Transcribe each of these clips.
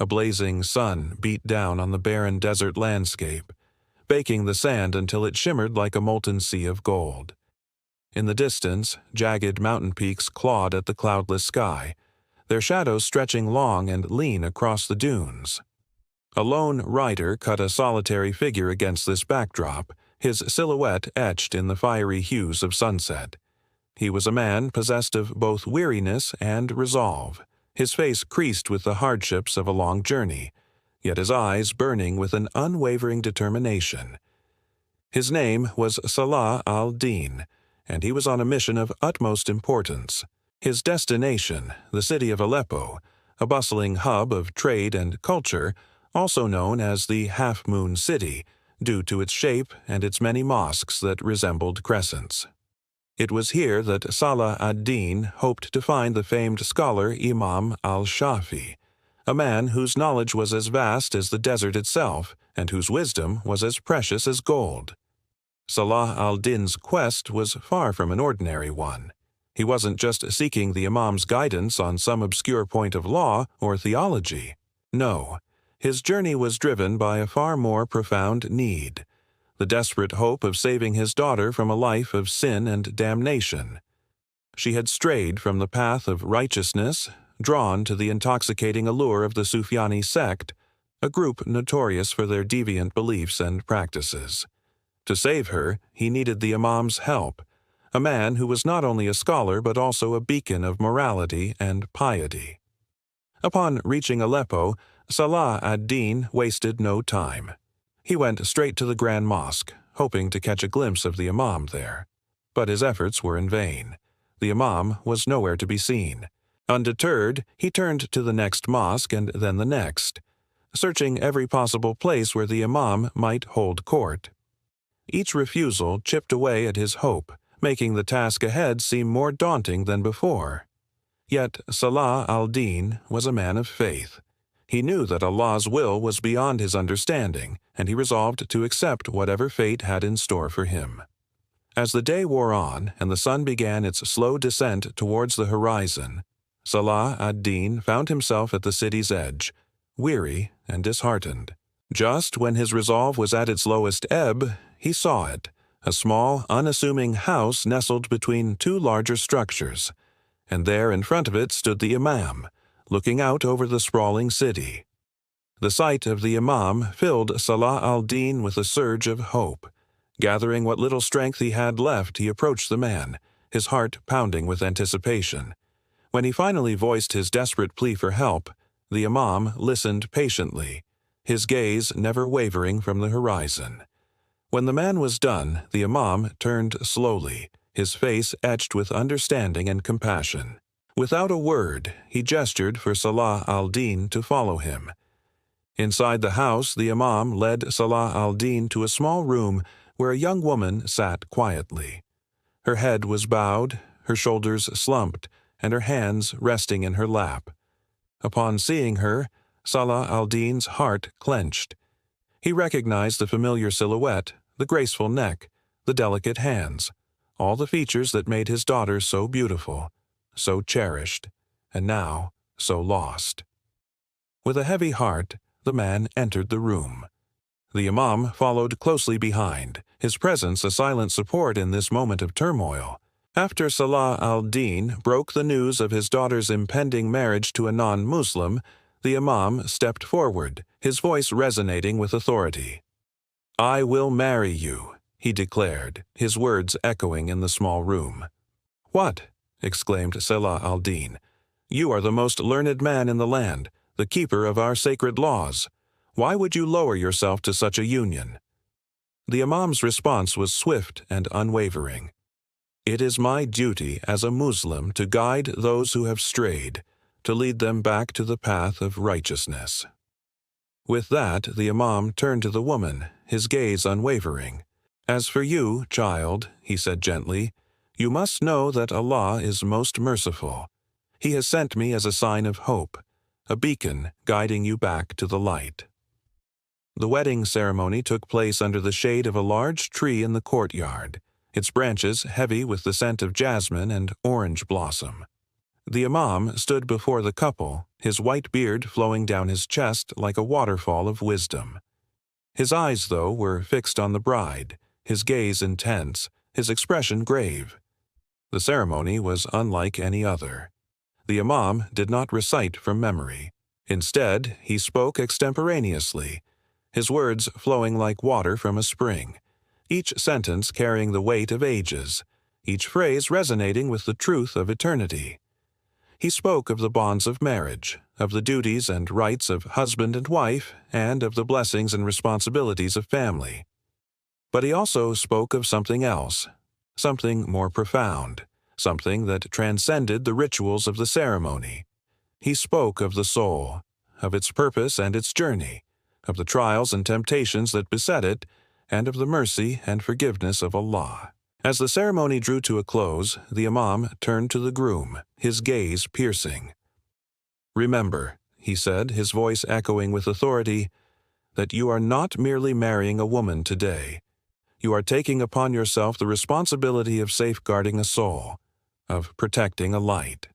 A blazing sun beat down on the barren desert landscape, baking the sand until it shimmered like a molten sea of gold. In the distance, jagged mountain peaks clawed at the cloudless sky, their shadows stretching long and lean across the dunes. A lone rider cut a solitary figure against this backdrop, his silhouette etched in the fiery hues of sunset. He was a man possessed of both weariness and resolve, his face creased with the hardships of a long journey, yet his eyes burning with an unwavering determination. His name was Salah al-Din, and he was on a mission of utmost importance. His destination, the city of Aleppo, a bustling hub of trade and culture, also known as the Half-Moon City, due to its shape and its many mosques that resembled crescents. It was here that Salah ad-Din hoped to find the famed scholar Imam al-Shafi, a man whose knowledge was as vast as the desert itself and whose wisdom was as precious as gold. Salah al-Din's quest was far from an ordinary one. He wasn't just seeking the Imam's guidance on some obscure point of law or theology. No, his journey was driven by a far more profound need, the desperate hope of saving his daughter from a life of sin and damnation. She had strayed from the path of righteousness, drawn to the intoxicating allure of the Sufyani sect, a group notorious for their deviant beliefs and practices. To save her, he needed the Imam's help, a man who was not only a scholar but also a beacon of morality and piety. Upon reaching Aleppo, Salah ad-Din wasted no time. He went straight to the Grand Mosque, hoping to catch a glimpse of the Imam there. But his efforts were in vain. The Imam was nowhere to be seen. Undeterred, he turned to the next mosque and then the next, searching every possible place where the Imam might hold court. Each refusal chipped away at his hope, making the task ahead seem more daunting than before. Yet Salah al-Din was a man of faith. He knew that Allah's will was beyond his understanding, and he resolved to accept whatever fate had in store for him. As the day wore on and the sun began its slow descent towards the horizon, Salah ad-Din found himself at the city's edge, weary and disheartened. Just when his resolve was at its lowest ebb, he saw it, a small, unassuming house nestled between two larger structures, and there in front of it stood the Imam, looking out over the sprawling city. The sight of the Imam filled Salah al-Din with a surge of hope. Gathering what little strength he had left, he approached the man, his heart pounding with anticipation. When he finally voiced his desperate plea for help, the Imam listened patiently, his gaze never wavering from the horizon. When the man was done, the Imam turned slowly, his face etched with understanding and compassion. Without a word, he gestured for Salah al-Din to follow him. Inside the house, the Imam led Salah al-Din to a small room where a young woman sat quietly. Her head was bowed, her shoulders slumped, and her hands resting in her lap. Upon seeing her, Salah al-Din's heart clenched. He recognized the familiar silhouette, the graceful neck, the delicate hands, all the features that made his daughter so beautiful, so cherished, and now so lost. With a heavy heart, the man entered the room. The Imam followed closely behind, his presence a silent support in this moment of turmoil. After Salah al-Din broke the news of his daughter's impending marriage to a non-Muslim, the Imam stepped forward, his voice resonating with authority. "I will marry you," he declared, his words echoing in the small room. "What?" exclaimed Salah al-Din. "You are the most learned man in the land, the keeper of our sacred laws. Why would you lower yourself to such a union?" The Imam's response was swift and unwavering. "It is my duty as a Muslim to guide those who have strayed, to lead them back to the path of righteousness." With that, the Imam turned to the woman, his gaze unwavering. "As for you, child," he said gently, "you must know that Allah is most merciful. He has sent me as a sign of hope, a beacon guiding you back to the light." The wedding ceremony took place under the shade of a large tree in the courtyard, its branches heavy with the scent of jasmine and orange blossom. The Imam stood before the couple, his white beard flowing down his chest like a waterfall of wisdom. His eyes, though, were fixed on the bride, his gaze intense, his expression grave. The ceremony was unlike any other. The Imam did not recite from memory. Instead, he spoke extemporaneously, his words flowing like water from a spring, each sentence carrying the weight of ages, each phrase resonating with the truth of eternity. He spoke of the bonds of marriage, of the duties and rights of husband and wife, and of the blessings and responsibilities of family. But he also spoke of something else, something more profound, something that transcended the rituals of the ceremony. He spoke of the soul, of its purpose and its journey, of the trials and temptations that beset it, and of the mercy and forgiveness of Allah. As the ceremony drew to a close, the Imam turned to the groom, his gaze piercing. "Remember," he said, his voice echoing with authority, "that you are not merely marrying a woman today. You are taking upon yourself the responsibility of safeguarding a soul, of protecting a light.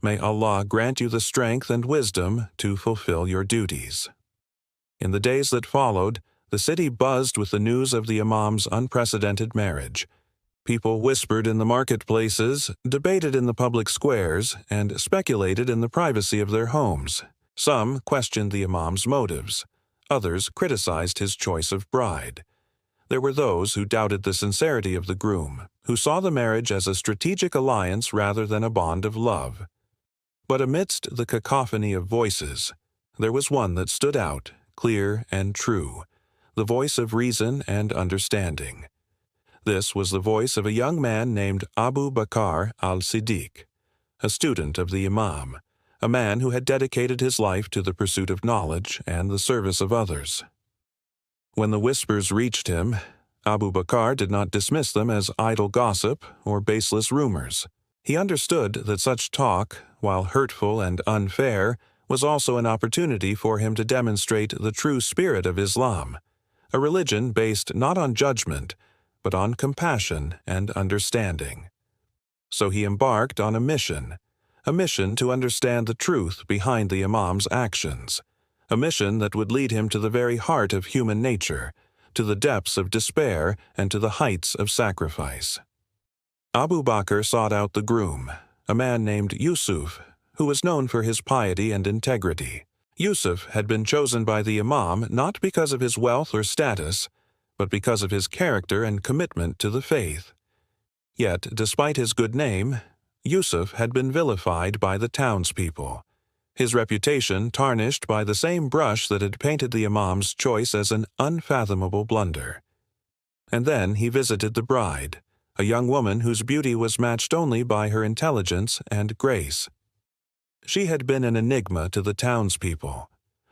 May Allah grant you the strength and wisdom to fulfill your duties." In the days that followed, the city buzzed with the news of the Imam's unprecedented marriage. People whispered in the marketplaces, debated in the public squares, and speculated in the privacy of their homes. Some questioned the Imam's motives. Others criticized his choice of bride. There were those who doubted the sincerity of the groom, who saw the marriage as a strategic alliance rather than a bond of love. But amidst the cacophony of voices, there was one that stood out, clear and true, the voice of reason and understanding. This was the voice of a young man named Abu Bakr al-Siddiq, a student of the Imam, a man who had dedicated his life to the pursuit of knowledge and the service of others. When the whispers reached him, Abu Bakr did not dismiss them as idle gossip or baseless rumors. He understood that such talk, while hurtful and unfair, was also an opportunity for him to demonstrate the true spirit of Islam, a religion based not on judgment, but on compassion and understanding. So he embarked on a mission to understand the truth behind the Imam's actions, a mission that would lead him to the very heart of human nature, to the depths of despair and to the heights of sacrifice. Abu Bakr sought out the groom, a man named Yusuf, who was known for his piety and integrity. Yusuf had been chosen by the Imam not because of his wealth or status, but because of his character and commitment to the faith. Yet, despite his good name, Yusuf had been vilified by the townspeople, his reputation tarnished by the same brush that had painted the Imam's choice as an unfathomable blunder. And then he visited the bride, a young woman whose beauty was matched only by her intelligence and grace. She had been an enigma to the townspeople,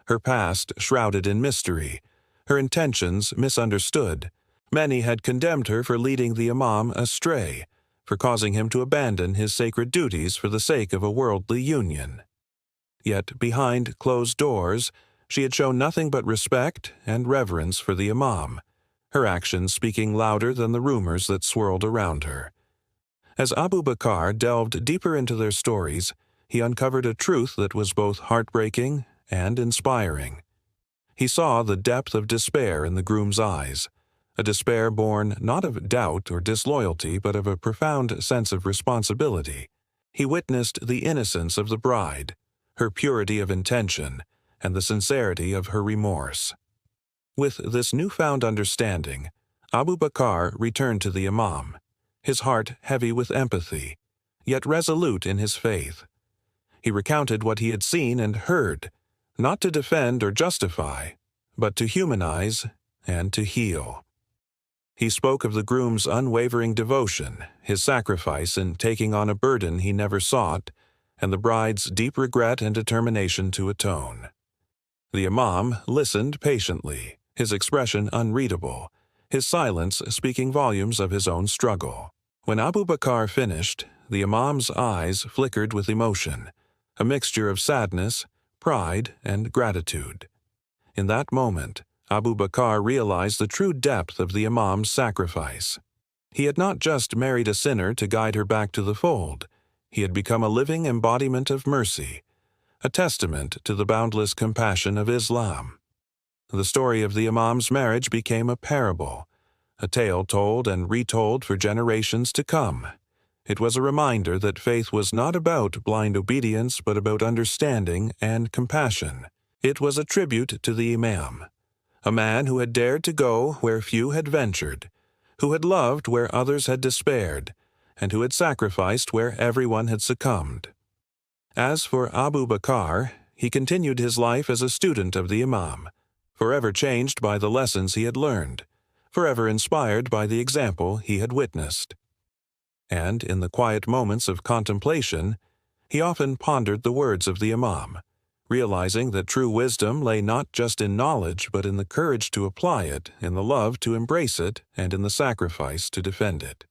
her past shrouded in mystery, her intentions misunderstood. Many had condemned her for leading the Imam astray, for causing him to abandon his sacred duties for the sake of a worldly union. Yet behind closed doors, she had shown nothing but respect and reverence for the Imam, her actions speaking louder than the rumors that swirled around her. As Abu Bakr delved deeper into their stories, he uncovered a truth that was both heartbreaking and inspiring. He saw the depth of despair in the groom's eyes, a despair born not of doubt or disloyalty but of a profound sense of responsibility. He witnessed the innocence of the bride, her purity of intention, and the sincerity of her remorse. With this newfound understanding, Abu Bakr returned to the Imam, his heart heavy with empathy, yet resolute in his faith. He recounted what he had seen and heard, not to defend or justify, but to humanize and to heal. He spoke of the groom's unwavering devotion, his sacrifice in taking on a burden he never sought, and the bride's deep regret and determination to atone. The Imam listened patiently, his expression unreadable, his silence speaking volumes of his own struggle. When Abu Bakr finished, the Imam's eyes flickered with emotion, a mixture of sadness, pride, and gratitude. In that moment, Abu Bakr realized the true depth of the Imam's sacrifice. He had not just married a sinner to guide her back to the fold. He had become a living embodiment of mercy, a testament to the boundless compassion of Islam. The story of the Imam's marriage became a parable, a tale told and retold for generations to come. It was a reminder that faith was not about blind obedience but about understanding and compassion. It was a tribute to the Imam, a man who had dared to go where few had ventured, who had loved where others had despaired, and who had sacrificed where everyone had succumbed. As for Abu Bakr, he continued his life as a student of the Imam, forever changed by the lessons he had learned, forever inspired by the example he had witnessed. And in the quiet moments of contemplation, he often pondered the words of the Imam, realizing that true wisdom lay not just in knowledge but in the courage to apply it, in the love to embrace it, and in the sacrifice to defend it.